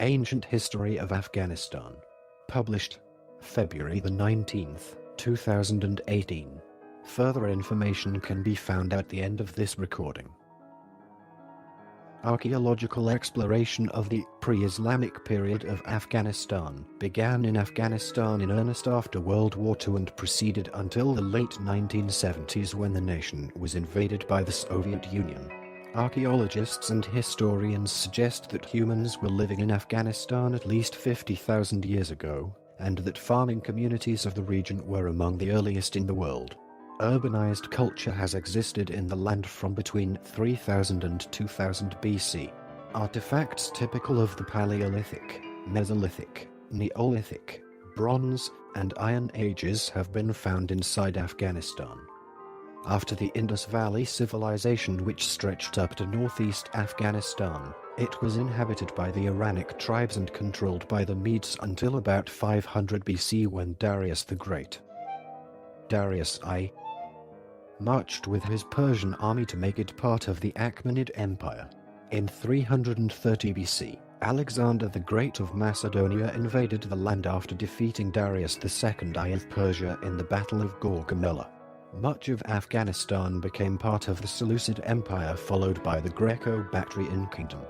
Ancient History of Afghanistan. Published February the 19th, 2018. Further information can be found at the end of this recording. Archaeological exploration of the pre-Islamic period of Afghanistan began in Afghanistan in earnest after World War II and proceeded until the late 1970s when the nation was invaded by the Soviet Union. Archaeologists and historians suggest that humans were living in Afghanistan at least 50,000 years ago, and that farming communities of the region were among the earliest in the world. Urbanized culture has existed in the land from between 3000 and 2000 BC. Artifacts typical of the Paleolithic, Mesolithic, Neolithic, Bronze, and Iron Ages have been found inside Afghanistan. After the Indus Valley Civilization, which stretched up to northeast Afghanistan, it was inhabited by the Iranic tribes and controlled by the Medes until about 500 BC when Darius the Great, Darius I, marched with his Persian army to make it part of the Achaemenid Empire. In 330 BC, Alexander the Great of Macedonia invaded the land after defeating Darius II I of Persia in the Battle of Gaugamela. Much of Afghanistan became part of the Seleucid Empire, followed by the Greco-Bactrian Kingdom.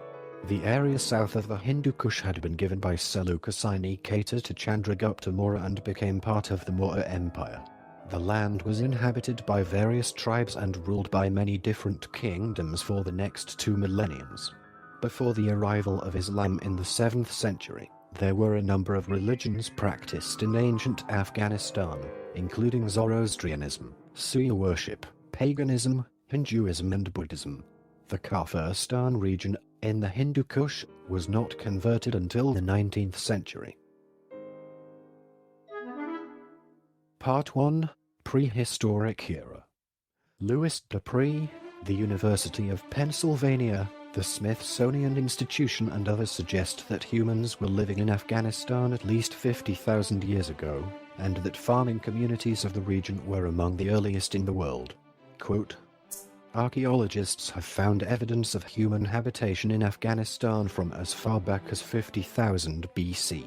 The area south of the Hindu Kush had been given by Seleucus I Nikator to Chandragupta Maurya and became part of the Maurya Empire. The land was inhabited by various tribes and ruled by many different kingdoms for the next 2 millenniums. Before the arrival of Islam in the 7th century, there were a number of religions practiced in ancient Afghanistan, including Zoroastrianism, Suya worship, paganism, Hinduism and Buddhism. The Kafirstan region, in the Hindu Kush, was not converted until the 19th century. Part 1. Prehistoric Era. Louis Dupree, the University of Pennsylvania, the Smithsonian Institution and others suggest that humans were living in Afghanistan at least 50,000 years ago, and that farming communities of the region were among the earliest in the world. Quote, archaeologists have found evidence of human habitation in Afghanistan from as far back as 50,000 BC.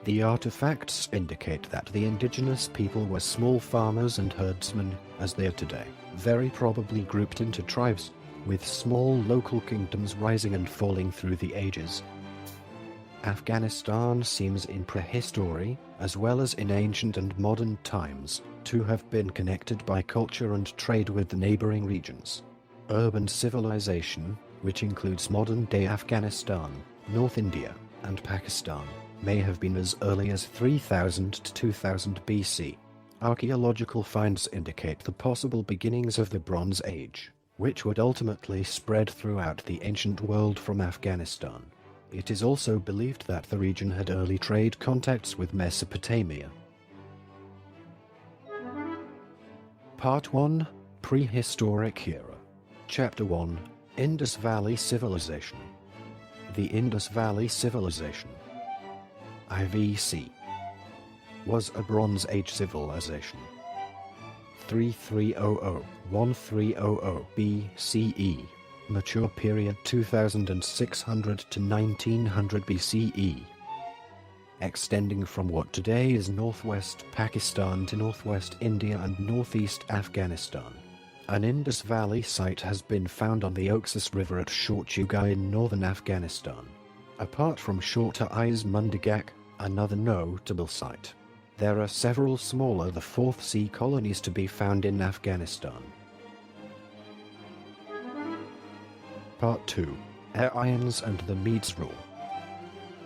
The artifacts indicate that the indigenous people were small farmers and herdsmen, as they are today, very probably grouped into tribes, with small local kingdoms rising and falling through the ages. Afghanistan seems in prehistory, as well as in ancient and modern times, to have been connected by culture and trade with the neighboring regions. Urban civilization, which includes modern-day Afghanistan, North India, and Pakistan, may have been as early as 3000 to 2000 BC. Archaeological finds indicate the possible beginnings of the Bronze Age, which would ultimately spread throughout the ancient world from Afghanistan. It is also believed that the region had early trade contacts with Mesopotamia. Part 1. Prehistoric Era. Chapter 1. Indus Valley Civilization. The Indus Valley Civilization, IVC, was a Bronze Age civilization. 3300–1300 BCE, mature period 2600 to 1900 BCE, extending from what today is northwest Pakistan to northwest India and northeast Afghanistan. An Indus Valley site has been found on the Oxus River at Shortchugai in northern Afghanistan. Apart from Shortchugai Mundigak, another notable site, there are several smaller the Fourth Sea colonies to be found in Afghanistan. Part 2. Aryans and the Medes Rule.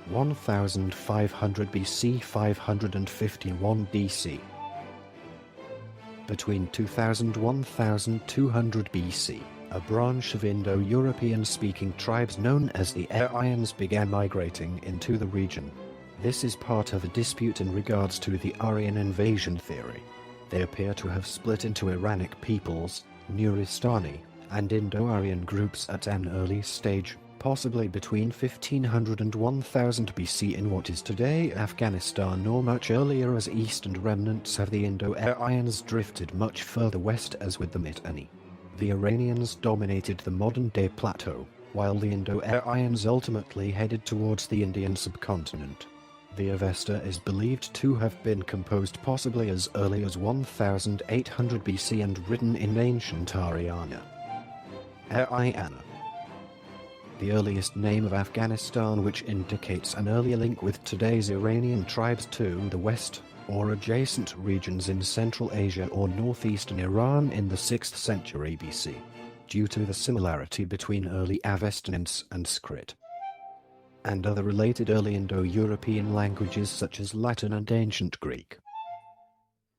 1500 BC 551 DC. Between 2000–1200 BC, a branch of Indo-European-speaking tribes known as the Aryans began migrating into the region. This is part of a dispute in regards to the Aryan invasion theory. They appear to have split into Iranic peoples, Nuristani, and Indo-Aryan groups at an early stage, possibly between 1500 and 1000 BC in what is today Afghanistan, or much earlier, as eastern remnants of the Indo-Aryans drifted much further west as with the Mitanni. The Iranians dominated the modern-day plateau, while the Indo-Aryans ultimately headed towards the Indian subcontinent. The Avesta is believed to have been composed possibly as early as 1800 BC and written in ancient Aryana. The earliest name of Afghanistan, which indicates an earlier link with today's Iranian tribes to the west, or adjacent regions in Central Asia or northeastern Iran in the 6th century BC, due to the similarity between early Avestan and Sanskrit and other related early Indo-European languages such as Latin and Ancient Greek.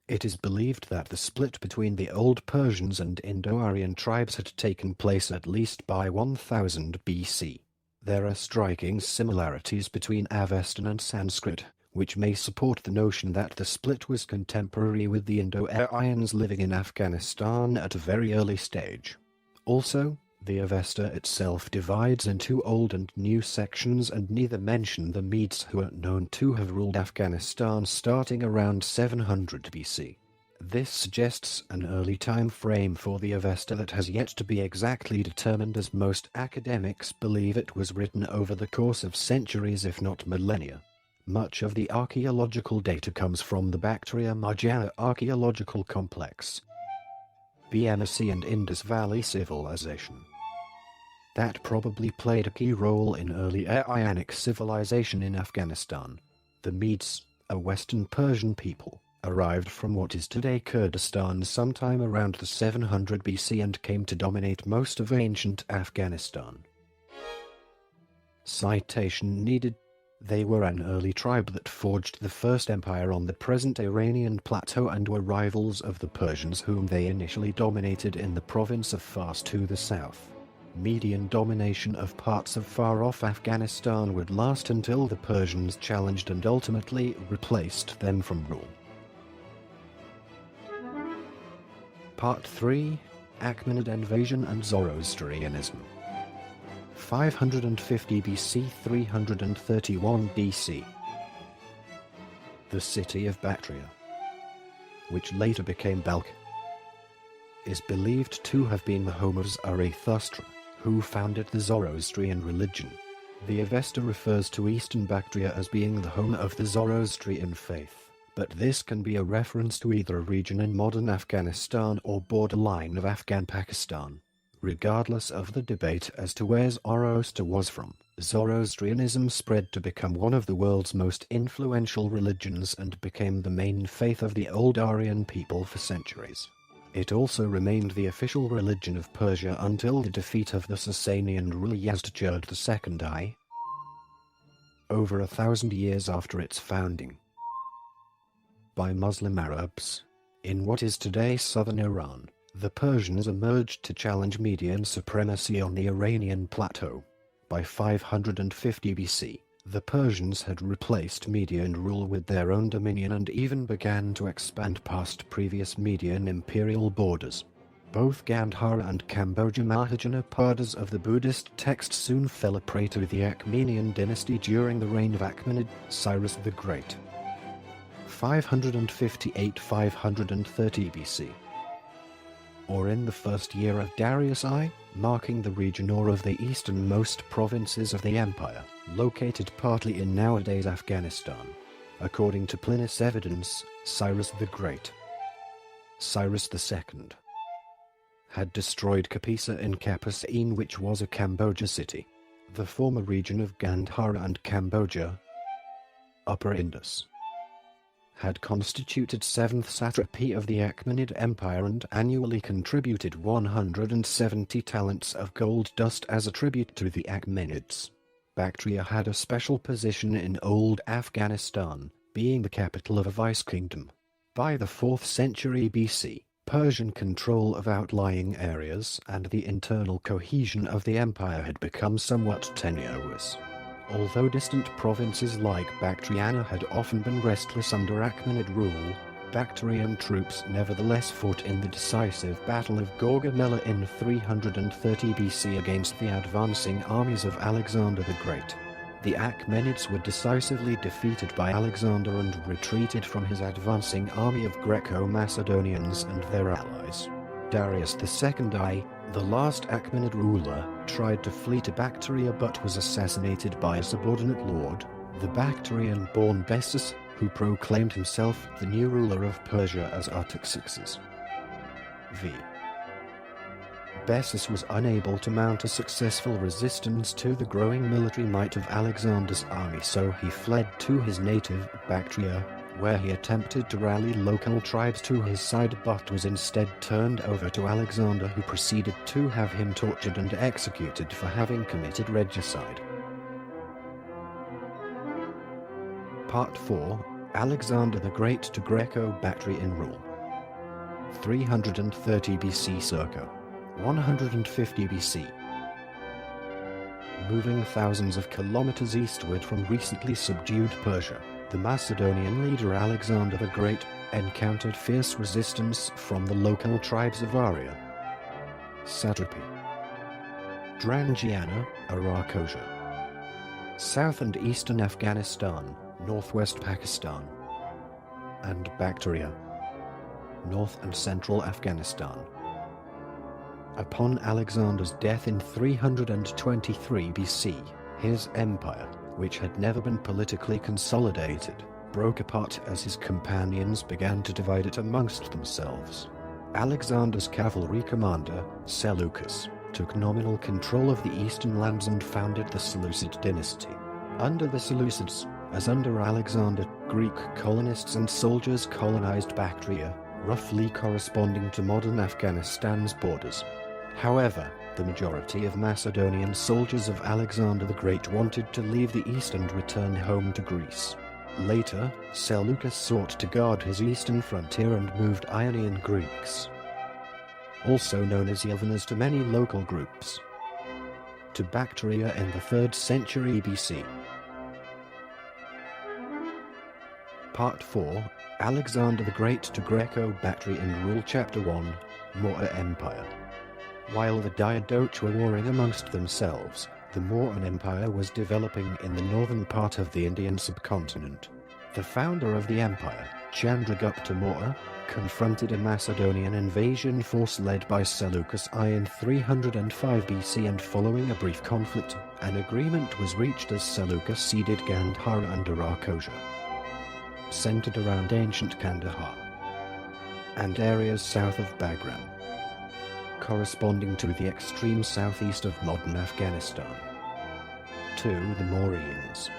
It is believed that the split between the Old Persians and Indo-Aryan tribes had taken place at least by 1000 BC. There are striking similarities between Avestan and Sanskrit, which may support the notion that the split was contemporary with the Indo-Aryans living in Afghanistan at a very early stage. Also, the Avesta itself divides into Old and New sections and neither mention the Medes, who are known to have ruled Afghanistan starting around 700 BC. This suggests an early time frame for the Avesta that has yet to be exactly determined, as most academics believe it was written over the course of centuries if not millennia. Much of the archaeological data comes from the Bactria-Marjana archaeological complex, BMC and Indus Valley civilization. That probably played a key role in early Aryanic civilization in Afghanistan. The Medes, a Western Persian people, arrived from what is today Kurdistan sometime around the 700 BC and came to dominate most of ancient Afghanistan. Citation needed. They were an early tribe that forged the first empire on the present Iranian plateau and were rivals of the Persians, whom they initially dominated in the province of Fars to the south. Median domination of parts of far-off Afghanistan would last until the Persians challenged and ultimately replaced them from rule. Part 3: Achaemenid Invasion and Zoroastrianism. 550 BC 331 BC. The city of Bactria, which later became Balkh, is believed to have been the home of Zarathustra, who founded the Zoroastrian religion. The Avesta refers to eastern Bactria as being the home of the Zoroastrian faith, but this can be a reference to either a region in modern Afghanistan or borderline of Afghan Pakistan. Regardless of the debate as to where Zoroaster was from, Zoroastrianism spread to become one of the world's most influential religions and became the main faith of the old Aryan people for centuries. It also remained the official religion of Persia until the defeat of the Sasanian ruler Yazdijerd II, over 1,000 years after its founding, by Muslim Arabs. In what is today southern Iran, the Persians emerged to challenge Median supremacy on the Iranian plateau. By 550 BC, the Persians had replaced Median rule with their own dominion and even began to expand past previous Median imperial borders. Both Gandhara and Cambodia Mahajanapadas of the Buddhist text soon fell a prey to the Achaemenian dynasty during the reign of Achaemenid Cyrus the Great. 558-530 BC. Or in the first year of Darius I, marking the region or of the easternmost provinces of the empire, located partly in nowadays Afghanistan. According to Plinius' evidence, Cyrus the Great, Cyrus II, had destroyed Kapisa in Kapusain, which was a Cambodia city, the former region of Gandhara and Cambodia, Upper Indus, had constituted 7th satrapy of the Achaemenid Empire and annually contributed 170 talents of gold dust as a tribute to the Achaemenids. Bactria had a special position in old Afghanistan, being the capital of a vice-kingdom. By the 4th century BC, Persian control of outlying areas and the internal cohesion of the empire had become somewhat tenuous. Although distant provinces like Bactriana had often been restless under Achaemenid rule, Bactrian troops nevertheless fought in the decisive Battle of Gaugamela in 330 BC against the advancing armies of Alexander the Great. The Achaemenids were decisively defeated by Alexander and retreated from his advancing army of Greco-Macedonians and their allies. Darius II, the last Achaemenid ruler, tried to flee to Bactria but was assassinated by a subordinate lord, the Bactrian-born Bessus, who proclaimed himself the new ruler of Persia as Artaxerxes V. Bessus was unable to mount a successful resistance to the growing military might of Alexander's army, so he fled to his native Bactria, where he attempted to rally local tribes to his side but was instead turned over to Alexander, who proceeded to have him tortured and executed for having committed regicide. Part 4. Alexander the Great to Greco-Bactrian rule. 330 BC circa 150 BC. Moving thousands of kilometers eastward from recently subdued Persia, the Macedonian leader Alexander the Great encountered fierce resistance from the local tribes of Arya, Satrapi, Drangiana, Arakosia, south and eastern Afghanistan, northwest Pakistan, and Bactria, north and central Afghanistan. Upon Alexander's death in 323 BC, his empire, which had never been politically consolidated, broke apart as his companions began to divide it amongst themselves. Alexander's cavalry commander, Seleucus, took nominal control of the eastern lands and founded the Seleucid dynasty. Under the Seleucids, as under Alexander, Greek colonists and soldiers colonized Bactria, roughly corresponding to modern Afghanistan's borders. However, the majority of Macedonian soldiers of Alexander the Great wanted to leave the east and return home to Greece. Later, Seleucus sought to guard his eastern frontier and moved Ionian Greeks, also known as Yelvanas to many local groups, to Bactria in the 3rd century BC. Part 4. Alexander the Great to Greco-Bactrian rule. Chapter 1. Maurya Empire. While the Diadochi were warring amongst themselves, the Mauryan Empire was developing in the northern part of the Indian subcontinent. The founder of the empire, Chandragupta Maurya, confronted a Macedonian invasion force led by Seleucus I in 305 BC, and following a brief conflict, an agreement was reached as Seleucus ceded Gandhara and Arakosia, centered around ancient Kandahar, and areas south of Bagram, corresponding to the extreme southeast of modern Afghanistan, to the Mauryans.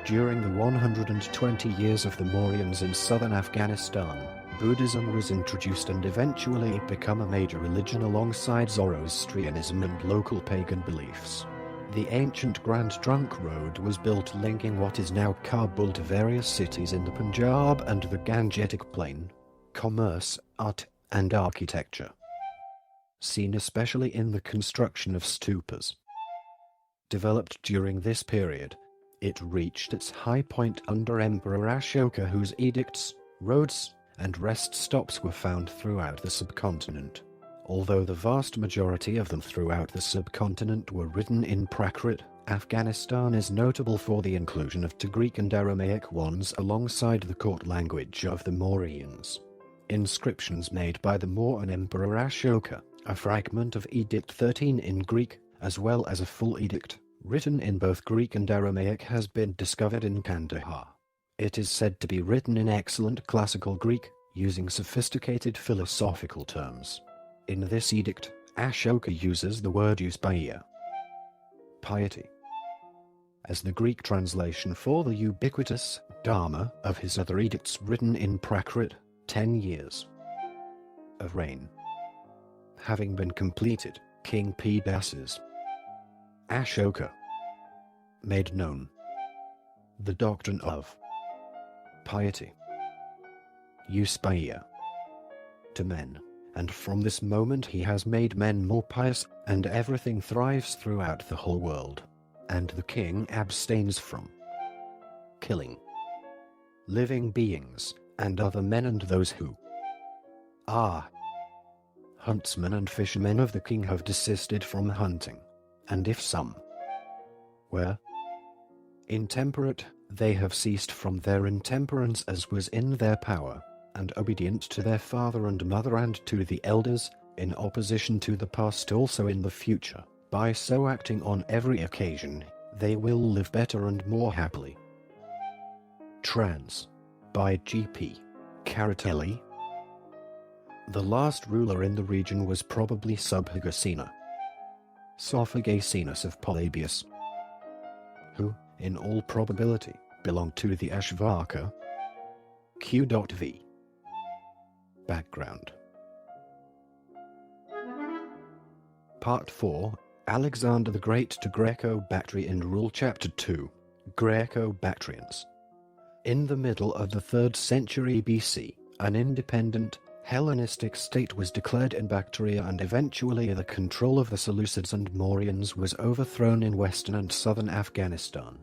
During the 120 years of the Mauryans in southern Afghanistan, Buddhism was introduced and eventually became a major religion alongside Zoroastrianism and local pagan beliefs. The ancient Grand Trunk Road was built linking what is now Kabul to various cities in the Punjab and the Gangetic Plain. Commerce, art, and architecture, seen especially in the construction of stupas, developed during this period. It reached its high point under Emperor Ashoka, whose edicts, roads, and rest stops were found throughout the subcontinent. Although the vast majority of them throughout the subcontinent were written in Prakrit, Afghanistan is notable for the inclusion of two Greek and Aramaic ones alongside the court language of the Mauryans. Inscriptions made by the Mauryan Emperor Ashoka, a fragment of Edict 13 in Greek, as well as a full edict, written in both Greek and Aramaic, has been discovered in Kandahar. It is said to be written in excellent classical Greek, using sophisticated philosophical terms. In this edict, Ashoka uses the word euspaiia, piety, as the Greek translation for the ubiquitous Dharma of his other edicts written in Prakrit, 10 years of reign having been completed. King Pedasus Ashoka made known the doctrine of piety, euspaiia, to men, and from this moment he has made men more pious, and everything thrives throughout the whole world, and the king abstains from killing living beings, and other men, and those who are huntsmen and fishermen of the king have desisted from hunting, and if some were intemperate, they have ceased from their intemperance as was in their power, and obedient to their father and mother and to the elders, in opposition to the past also in the future. By so acting on every occasion, they will live better and more happily. Trans. By G.P. Caratelli. The last ruler in the region was probably Subhagasena, Sophagasenus of Polybius, who, in all probability, belonged to the Ashvaka. Q.V. Background. Part 4, Alexander the Great to Greco-Bactrian Rule. Chapter 2, Greco-Bactrians. In the middle of the 3rd century BC, an independent, Hellenistic state was declared in Bactria, and eventually the control of the Seleucids and Mauryans was overthrown in western and southern Afghanistan.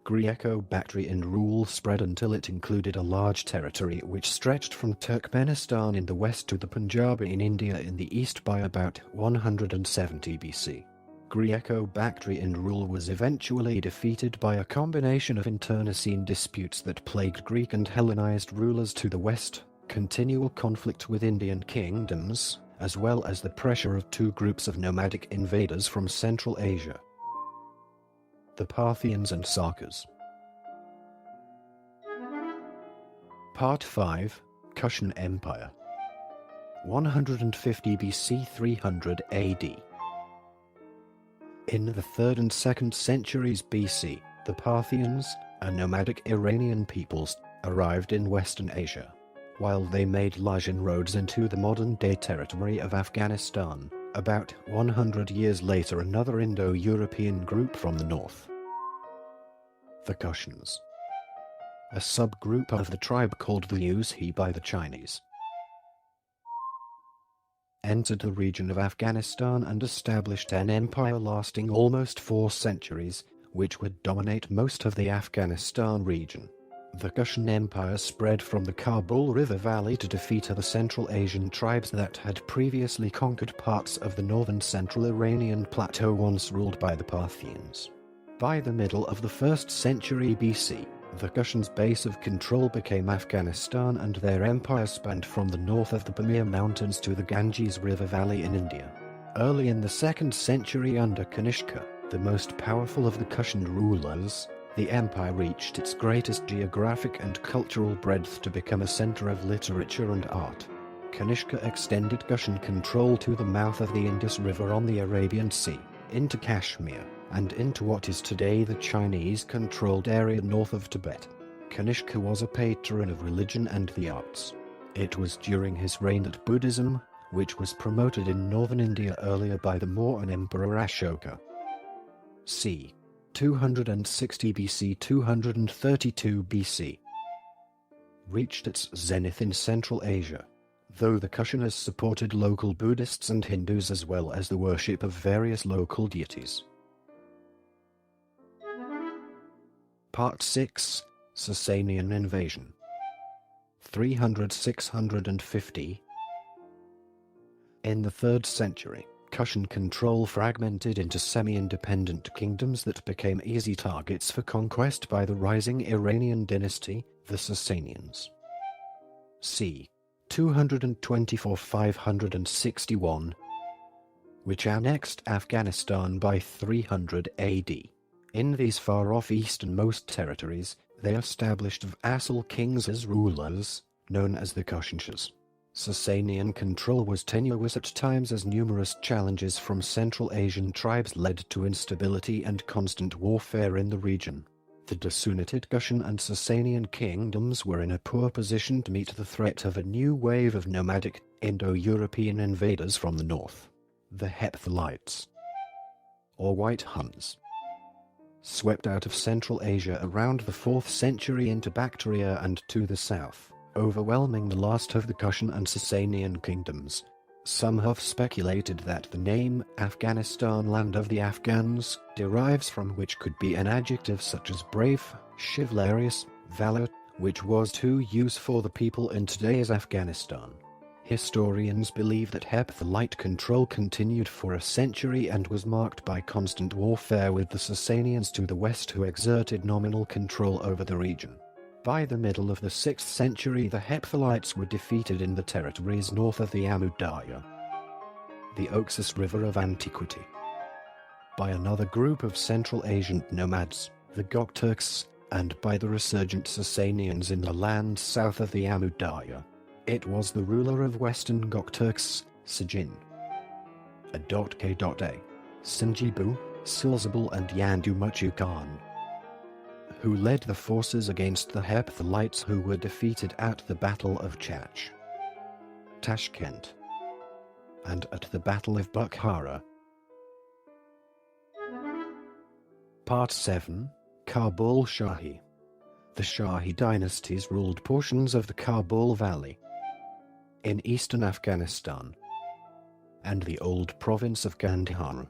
Greco-Bactrian rule spread until it included a large territory which stretched from Turkmenistan in the west to the Punjab in India in the east by about 170 BC. Greco-Bactrian rule was eventually defeated by a combination of internecine disputes that plagued Greek and Hellenized rulers to the west, continual conflict with Indian kingdoms, as well as the pressure of two groups of nomadic invaders from Central Asia, the Parthians and Sakas. Part 5, Kushan Empire. 150 BC 300 AD. In the 3rd and 2nd centuries BC, the Parthians, a nomadic Iranian peoples, arrived in Western Asia. While they made large inroads into the modern-day territory of Afghanistan, about 100 years later another Indo-European group from the north, the Kushans, a subgroup of the tribe called the Yuezhi by the Chinese, entered the region of Afghanistan and established an empire lasting almost 4 centuries, which would dominate most of the Afghanistan region. The Kushan Empire spread from the Kabul River Valley to defeat the Central Asian tribes that had previously conquered parts of the northern central Iranian plateau once ruled by the Parthians. By the middle of the 1st century BC, the Kushans' base of control became Afghanistan, and their empire spanned from the north of the Pamir Mountains to the Ganges River Valley in India. Early in the 2nd century under Kanishka, the most powerful of the Kushan rulers, the empire reached its greatest geographic and cultural breadth to become a center of literature and art. Kanishka extended Kushan control to the mouth of the Indus River on the Arabian Sea, into Kashmir, and into what is today the Chinese-controlled area north of Tibet. Kanishka was a patron of religion and the arts. It was during his reign that Buddhism, which was promoted in northern India earlier by the Mauryan Emperor Ashoka, c. 260 BC 232 BC, reached its zenith in Central Asia, though the Kushanas supported local Buddhists and Hindus as well as the worship of various local deities. Part 6, Sasanian Invasion. 300–650. In the 3rd century, Kushan control fragmented into semi-independent kingdoms that became easy targets for conquest by the rising Iranian dynasty, the Sasanians. c. 224–561, which annexed Afghanistan by 300 AD. In these far-off easternmost territories, they established vassal kings as rulers, known as the Kushanshahs. Sasanian control was tenuous at times as numerous challenges from Central Asian tribes led to instability and constant warfare in the region. The disunited Kushan and Sasanian kingdoms were in a poor position to meet the threat of a new wave of nomadic, Indo-European invaders from the north. The Hephthalites, or White Huns, swept out of Central Asia around the 4th century into Bactria and to the south, overwhelming the last of the Kushan and Sasanian kingdoms. Some have speculated that the name Afghanistan, land of the Afghans, derives from which could be an adjective such as brave, chivalrous, valor, which was to use for the people in today's Afghanistan. Historians believe that Hephthalite control continued for a century and was marked by constant warfare with the Sasanians to the west, who exerted nominal control over the region. By the middle of the 6th century, the Hephthalites were defeated in the territories north of the Amu Darya. the Oxus River of antiquity, by another group of Central Asian nomads, the Gokturks, and by the resurgent Sasanians in the lands south of the Amu Darya. It was the ruler of Western Gokturks, Sajin. A.K.A. Sinjibu, Silzabal and Yandumachu Khan, who led the forces against the Hephthalites who were defeated at the Battle of Tashkent, and at the Battle of Bukhara. Part 7, Kabul Shahi. The Shahi dynasties ruled portions of the Kabul Valley in eastern Afghanistan and the old province of Gandhar,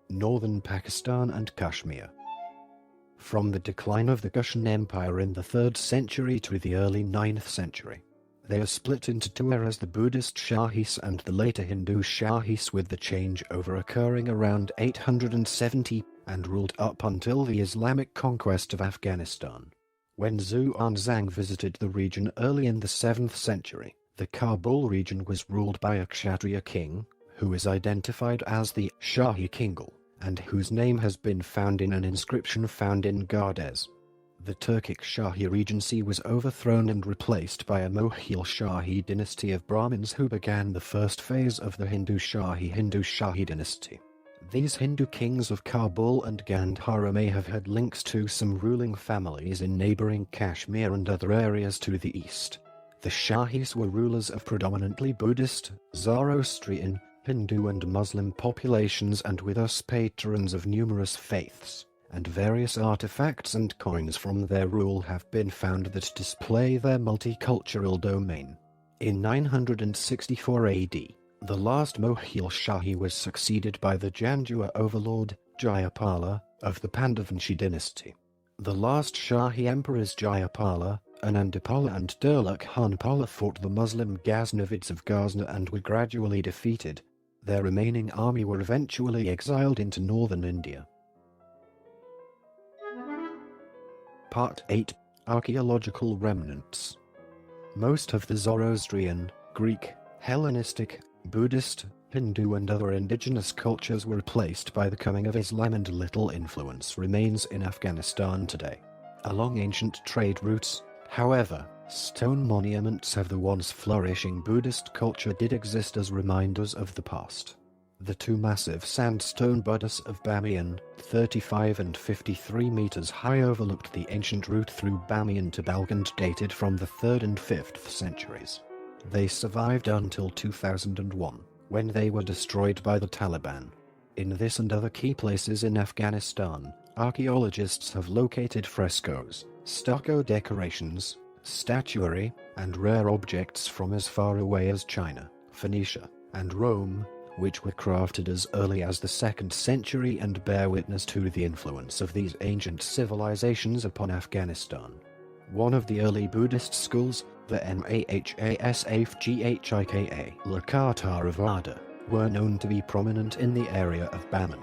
northern Pakistan and Kashmir. From the decline of the Kushan Empire in the 3rd century to the early 9th century, they are split into two eras, the Buddhist Shahis and the later Hindu Shahis, with the changeover occurring around 870 and ruled up until the Islamic conquest of Afghanistan. When Xuanzang visited the region early in the 7th century, the Kabul region was ruled by a Kshatriya king, who is identified as the Shahi Kingal, and whose name has been found in an inscription found in Gardez. The Turkic Shahi regency was overthrown and replaced by a Moghul Shahi dynasty of Brahmins who began the first phase of the Hindu Shahi dynasty. These Hindu kings of Kabul and Gandhara may have had links to some ruling families in neighboring Kashmir and other areas to the east. The Shahis were rulers of predominantly Buddhist, Zoroastrian, Hindu and Muslim populations, and with us patrons of numerous faiths, and various artifacts and coins from their rule have been found that display their multicultural domain. In 964 AD, the last Moghul Shahi was succeeded by the Janjua overlord, Jayapala, of the Pandavanshi dynasty. The last Shahi emperors Jayapala, Anandapala and Durluk Khanpala fought the Muslim Ghaznavids of Ghazna and were gradually defeated. Their remaining army were eventually exiled into northern India. Part 8, Archaeological remnants. Most of the Zoroastrian, Greek, Hellenistic, Buddhist, Hindu and other indigenous cultures were replaced by the coming of Islam, and little influence remains in Afghanistan today. Along ancient trade routes, however, stone monuments of the once flourishing Buddhist culture did exist as reminders of the past. The two massive sandstone Buddhas of Bamiyan, 35 and 53 meters high, overlooked the ancient route through Bamiyan to Balkand, dated from the 3rd and 5th centuries. They survived until 2001, when they were destroyed by the Taliban. In this and other key places in Afghanistan, archaeologists have located frescoes, stucco decorations, statuary, and rare objects from as far away as China, Phoenicia, and Rome, which were crafted as early as the 2nd century and bear witness to the influence of these ancient civilizations upon Afghanistan. One of the early Buddhist schools, the Mahasafghika Lakatharavada, were known to be prominent in the area of Baman.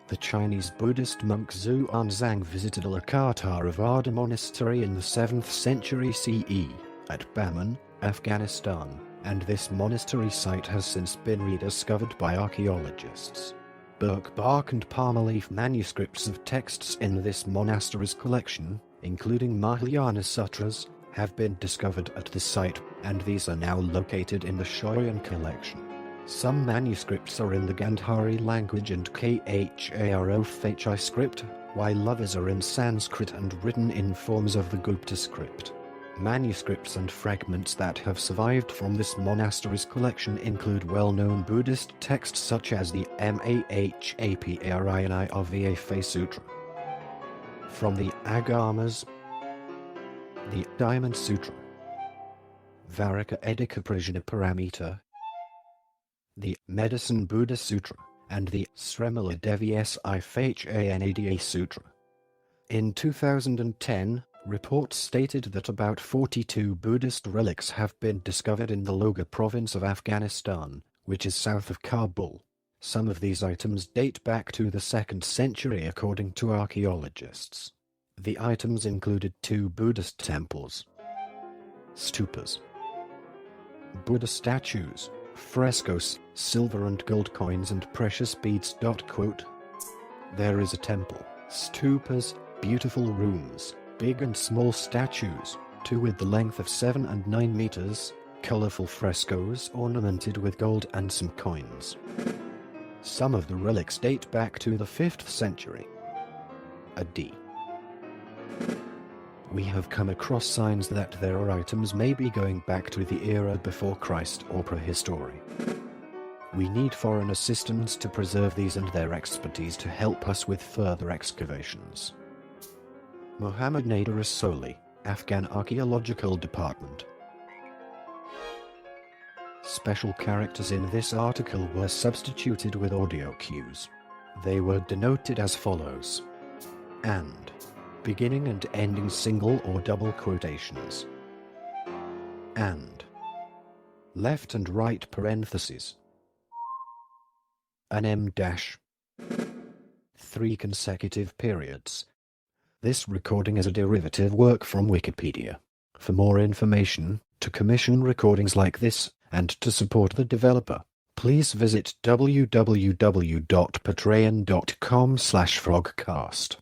The Chinese Buddhist monk Xuanzang visited a Lakatharavada monastery in the 7th century CE, at Baman, Afghanistan, and this monastery site has since been rediscovered by archaeologists. Birk bark and palm leaf manuscripts of texts in this monastery's collection, including Mahayana sutras, have been discovered at the site, and these are now located in the Shoyan collection. Some manuscripts are in the Gandhari language and Kharofhi script, while others are in Sanskrit and written in forms of the Gupta script. Manuscripts and fragments that have survived from this monastery's collection include well-known Buddhist texts such as the Mahapariyanirva Sutra, from the Agamas, the Diamond Sutra, Varaka Edika Prajna Paramita, the Medicine Buddha Sutra, and the Sremala Devi Sifhanada Sutra. In 2010, reports stated that about 42 Buddhist relics have been discovered in the Logar province of Afghanistan, which is south of Kabul. Some of these items date back to the 2nd century according to archaeologists. The items included 2 Buddhist temples, stupas, Buddha statues, Frescoes, silver and gold coins and precious beads. There is a temple, stupas, beautiful rooms, big and small statues, 2 with the length of 7 and 9 meters, colorful frescoes ornamented with gold and some coins. Some of the relics date back to the 5th century AD. We have come across signs that there are items maybe going back to the era before Christ or prehistory. We need foreign assistance to preserve these and their expertise to help us with further excavations. Mohammad Nader Soli, Afghan Archaeological Department. Special characters in this article were substituted with audio cues. They were denoted as follows: and, beginning and ending single or double quotations, and, left and right parentheses, an M dash, 3 consecutive periods. This recording is a derivative work from Wikipedia. For more information, to commission recordings like this, and to support the developer, please visit www.patreon.com/frogcast.